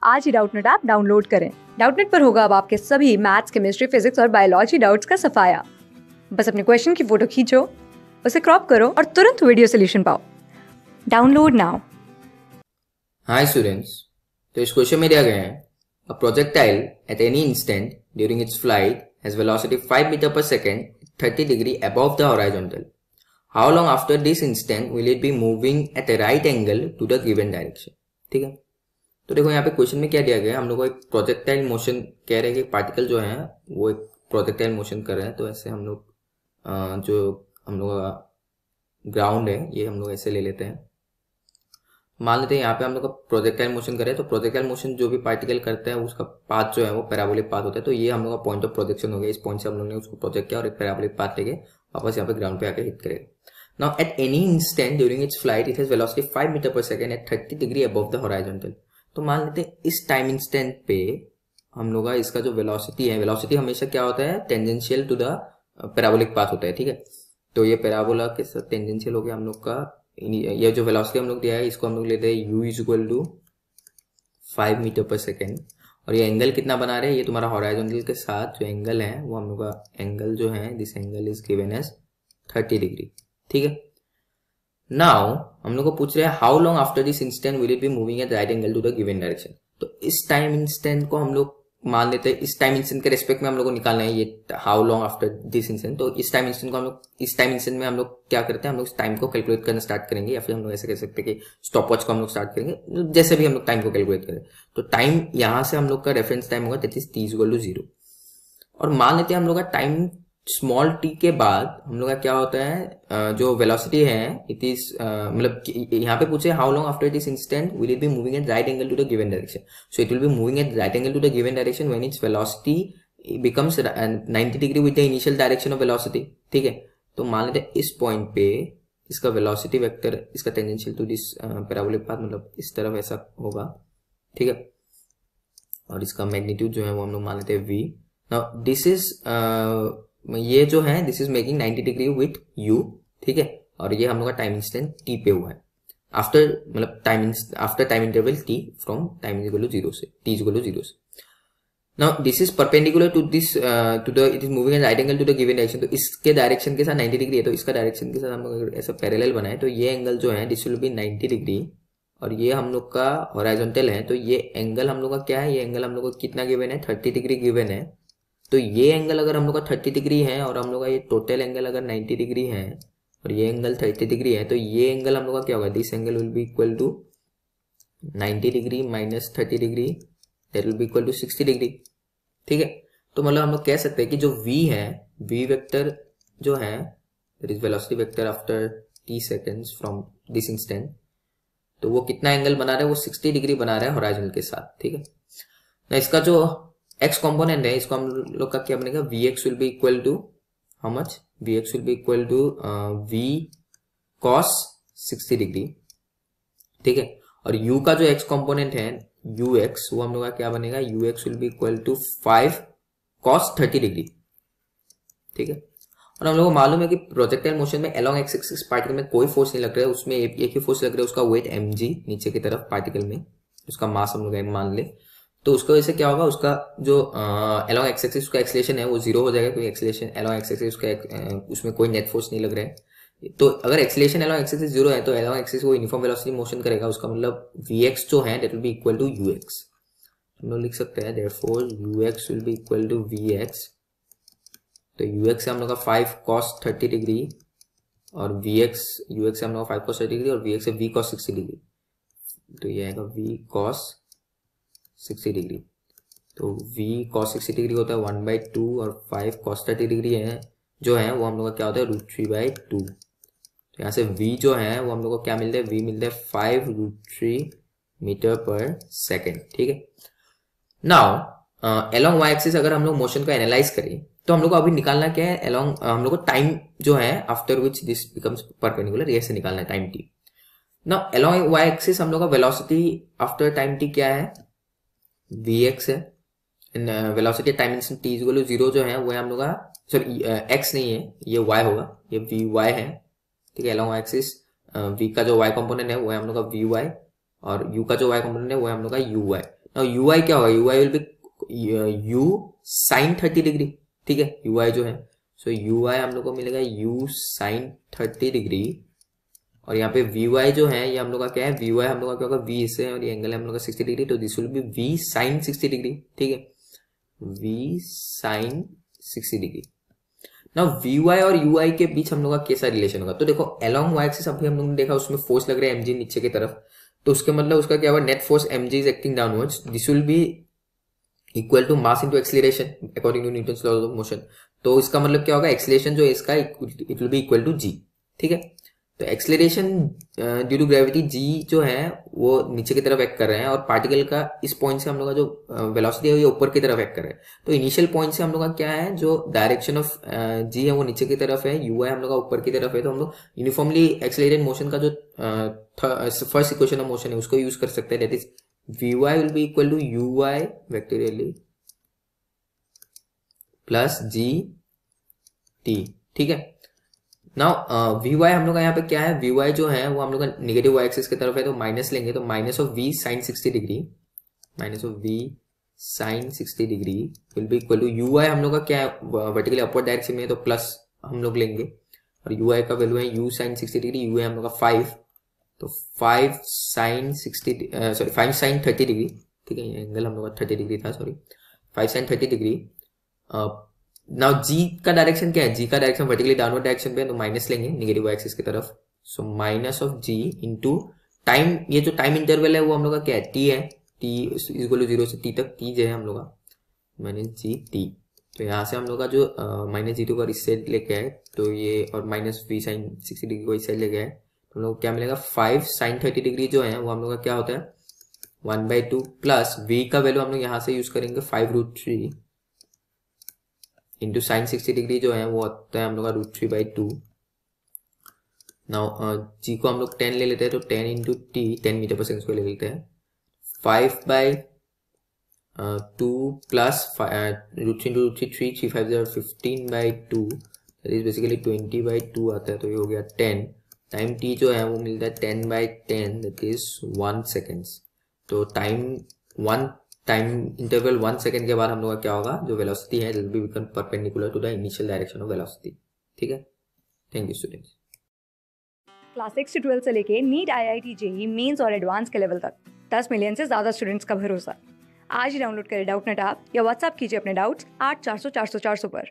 आज ही Doubtnut app download करें। Doubtnut पर होगा अब आपके सभी मैथ्स, केमिस्ट्री, फिजिक्स और बायोलॉजी डाउट्स का सफाया। बस अपने क्वेश्चन की फोटो खींचो, उसे क्रॉप करो और तुरंत वीडियो सोल्यूशन पाओ। Download now. हाय स्टूडेंट्स, तो इस क्वेश्चन में दिया गया है a projectile at any instant during its flight has velocity 5 metre per second 30 degree above the horizontal. How long after this instant will it be moving at a right angle to the given direction. ठीक है, तो देखो यहाँ पे question में क्या दिया गया है, हम लोग को एक प्रोजेक्टाइल मोशन कह रहे हैं कि पार्टिकल जो है वो एक प्रोजेक्टाइल मोशन कर रहे हैं। तो ऐसे हम लोग जो हम लोग का ग्राउंड है ये हम लोग ऐसे ले लेते हैं। मान लेते हैं यहाँ पे हम लोग का प्रोजेक्टाइल मोशन करें, तो प्रोजेक्टाइल मोशन जो भी पार्टिकल करता है उसका पाथ जो है वो पैराबोलिक पाथ होता है। तो ये हम लोग का पॉइंट ऑफ प्रोजेक्शन हो गया। इस पॉइंट से हम लोग ने उसको प्रोजेक्ट किया और एक पैराबोलिक पाथ लेके वापस यहाँ पे ग्राउंड पे आके हिट करेगा। Now at any instant during its flight it has velocity 5 metre per second at 30 degree above the horizontal. तो मान लेते हैं इस टाइम इंस्टेंट पे हम लोग का इसका जो वेलोसिटी है, वेलोसिटी हमेशा क्या होता है, tangential to the parabolic path होता है। ठीक है, तो ये पैराबोला के साथ टेंजेंशियल हो गया हम लोग का। ये जो वेलोसिटी हम लोग दिया है इसको हम लोग लेते हैं u is equal to 5 metre per second. और ये एंगल कितना बना रहे हैं, ये तुम्हारा हॉरिजॉन्टल के साथ जो एंगल है वो हम लोग का एंगल जो है, this angle is given as 30 degree. ठीक है, नाउ हम लोग को पूछ रहे हैं how long after this instant will it be moving at right angle to the given direction. तो इस टाइम इंस्टेंट को हम लोग मान लेते हैं, इस टाइम इंस्टेंट के रेस्पेक्ट में हम लोग को निकालना है ये how long after this instant. तो इस टाइम इंस्टेंट को हम लोग, इस टाइम इंस्टेंट में हम लोग क्या करते हैं, हम लोग इस टाइम को कैलकुलेट करना स्टार्ट करेंगे, या फिर हम लोग ऐसे कह सकते हैं कि स्टॉप वॉच को हम लोग स्टार्ट करेंगे, जैसे भी हम लोग टाइम को कैलकुलेट करें। तो टाइम यहां से हम लोग का रेफरेंस टाइम होगा that is t equal to 0। और मान लेते हैं हम लोग का टाइम स्मॉल t के बाद हम लोग का क्या होता है, जो वेलोसिटी है इट इज मतलब यहाँ पे पूछे how long after this instant will it be moving at right angle to the given direction. So it will be moving at right angle to the given direction when its velocity becomes 90 degree with the initial direction of velocity. ठीक है, तो मान लेते हैं इस point पे इसका velocity vector, इसका tangential to this parabolic path, मतलब इस तरफ ऐसा होगा। ठीक है, और इसका मैग्नीट्यूड जो है वो हम लोग मान लेते हैं v। नाउ दिस इज ये जो है this is making 90 degree with u। ठीक है, और ये हम लोग का टाइम इंस्टेंट t पे हुआ है आफ्टर, मतलब time after time interval t from time equal to 0 से, t इक्वल टू 0 से। Now this is perpendicular to this to the, it is moving at right angle to the given direction. तो इसके direction के साथ 90 degree है, तो इसका direction के साथ हम लोग ऐसा पैरेलल बनाए तो ये एंगल जो है दिस विल बी 90 डिग्री, और ये हम लोग का हॉरिजॉन्टल है। तो ये एंगल हम लोग का क्या है, ये एंगल हम लोग को कितना गिवन है, 30 डिग्री गिवन है। तो ये एंगल अगर हम लोग का 30 डिग्री है और हम लोग का ये टोटल एंगल अगर 90 डिग्री है और ये एंगल 30 डिग्री है, तो ये एंगल हम लोग का क्या होगा, this angle will be equal to 90 degree minus 30 degree, that will be equal to 60 degree. ठीक है, तो मतलब हम लोग कह सकते हैं कि जो v है, v वेक्टर जो है that is velocity vector after t seconds from this instant, तो वो कितना एंगल बना रहा है, वो 60 डिग्री बना रहा है हॉरिजॉन्टल के साथ। ठीक है, ना इसका जो x कंपोनेंट है इसको हम लोग का क्या बनेगा, vx will be equal to how much, vx will be equal to v cos 60 degree. ठीक है, और u का जो x कंपोनेंट है ux, वो हम लोग का क्या बनेगा, ux will be equal to 5 cos 30 degree. ठीक है, और हम लोग को मालूम है कि प्रोजेक्टाइल मोशन में अलोंग एक्स एक्सिस पार्टिकल में कोई फोर्स नहीं लग रहा है, उसमें एक ही फोर्स लग रहा है, उसका वेट mg नीचे की तरफ पार्टिकल में, उसका मास हम लोग m मान ले। तो उसको वैसे क्या होगा, उसका जो अलोंग एक्स एक्सिस उसका एक्सेलरेशन है वो 0 हो जाएगा, क्योंकि एक्सेलरेशन अलोंग एक्स एक्सिस उसका उसमें कोई नेट फोर्स नहीं लग रहा है। तो अगर एक्सेलरेशन अलोंग एक्स एक्सिस 0 है तो अलोंग एक्सिस वो यूनिफॉर्म वेलोसिटी मोशन करेगा, उसका मतलब vx जो है that will be equal to ux। हम लोग लिख सकते हैं therefore ux will be equal to vx। तो ux से हम लोग का 5 cos 30 डिग्री और ux से हम लोग का 5 cos 30 डिग्री और vx से v cos 60 डिग्री, तो ये आएगा v cos 60 डिग्री। तो v cos 60 डिग्री होता है 1/2 और 5 cos 30 डिग्री है जो है वो हम लोग का क्या होता है, √3/2। तो यहाँ से v जो है वो हम लोग को क्या मिलता है, v मिलता है 5√3 मीटर पर सेकेंड। ठीक है, नाउ अलोंग y एक्सिस अगर हम लोग मोशन को एनालाइज करें तो हम लोग को अभी निकालना क्या है, अलोंग हम लोग को टाइम जो है after which this becomes perpendicular, ये से निकालना है time t। Now along y axis हम लोग का वेलोसिटी आफ्टर टाइम t क्या है, vx है, velocity time instant t equal to 0 जो है वो हम लोग का, सॉरी x नहीं है ये y होगा, ये vy है। ठीक है, अलोंग y एक्सिस v का जो y कंपोनेंट है वो है हम लोग का vy और u का जो y कंपोनेंट है वो है हम लोग का uy। नाउ ui क्या होगा, ui will be u sin 30 degree, ठीक है, ui जो है, सो ui हम लोग को मिलेगा u sin 30 डिग्री, और यहाँ पे vy जो है ये हम लोग का क्या है, vy हम लोग का क्या होगा, v से, और ये एंगल है हम लोग का 60 डिग्री, तो this will B v sin 60 degree, ठीक है, v sin 60 degree. Now vy और ui के बीच हम लोग का कैसा रिलेशन होगा, तो देखो अलोंग y एक्सिस अभी हम लोग ने देखा उसमें फोर्स लग रहा है mg नीचे की तरफ, तो उसके मतलब उसका क्या हुआ, net force mg is acting downwards, this will be equal to mass into acceleration according to Newton's law of motion. तो इसका मतलब क्या होगा, एक्सीलरेशन जो है इसका it will be equal to g, ठीक है। तो acceleration due to gravity g जो है वो नीचे की तरफ एक्ट कर रहे हैं, और पार्टिकल का इस पॉइंट से हम लोग का जो वेलोसिटी है ये ऊपर की तरफ एक्ट कर रहा है। तो इनिशियल पॉइंट से हम लोग का क्या है, जो डायरेक्शन ऑफ g है वो नीचे की तरफ है, ui हम लोग का ऊपर की तरफ है, तो हम लोग यूनिफॉर्मली एक्सीलरेटेड मोशन का जो फर्स्ट इक्वेशन ऑफ मोशन है उसको यूज कर सकते हैं, that is vy will be equal to ui vectorially plus g t, ठीक है। नाउ vy हम लोग का यहाँ पे क्या है, vy जो है वो हम लोग का नेगेटिव y एक्सिस की तरफ है, तो माइनस लेंगे, तो minus of v sin 60 degree, minus of v sin 60 degree will be equal to ui हम लोग का क्या है, वर्टिकली अपवर्ड डायरेक्शन में है, तो प्लस हम लोग लेंगे, और ui का वैल्यू है u sin 60 डिग्री, u है हम लोग का 5, तो 5 sin 30 डिग्री, ठीक है, ये एंगल हम लोग का 30 डिग्री था, sorry, 5 sin 30 degree. Now g का डायरेक्शन क्या है, g का डायरेक्शन वर्टिकली डाउनवर्ड डायरेक्शन पे है, तो माइनस लेंगे नेगेटिव एक्सिस की तरफ, so minus of g into time, ये जो टाइम इंटरवल है वो हम लोग का क्या है, t है, t इक्वल टू 0 से t तक, t जो है हम लोग का माइनस जी टी, तो यहाँ से हम लोग का जो माइनस g2 को इस साइड लेके आए, तो ये और माइनस v sin 60 डिग्री को इस साइड लेके आए, तो हम लोग को क्या मिलेगा, 5 sin 30 डिग्री जो है वो हम लोग का क्या होता है 1/2 प्लस v का वैल्यू हम लोग यहाँ से यूज करेंगे 5√3 इंटू साइन 60 डिग्री जो है वो होता है हम लोग का √3/2। नाउ g को हम लोग 10 ले लेते हैं, तो 10 इंटू टी 10 मीटर पर सेकंड को ले लेते हैं, 5/2 plus √3 into √3 3 5 15/2, that is basically 20/2 आता है, तो ये हो गया 10, टाइम t जो है वो मिलता है 10/10 दैट इज 1 सेकेंड्स। तो टाइम इंटरवल 1 सेकेंड के बाद हम लोग का क्या होगा, जो वेलोसिटी है will be become perpendicular to the initial direction of velocity, ठीक है। Thank you students. क्लास 6 से 12 से लेके नीट IIT JEE मेंस और एडवांस के लेवल तक 10 मिलियन से ज़्यादा स्टूडेंट्स का भरोसा। आज ही डाउनलोड करें डाउटनेट ऐप या व्हाट्सएप कीजिए अपने डाउट्स 8400 400 400 पर।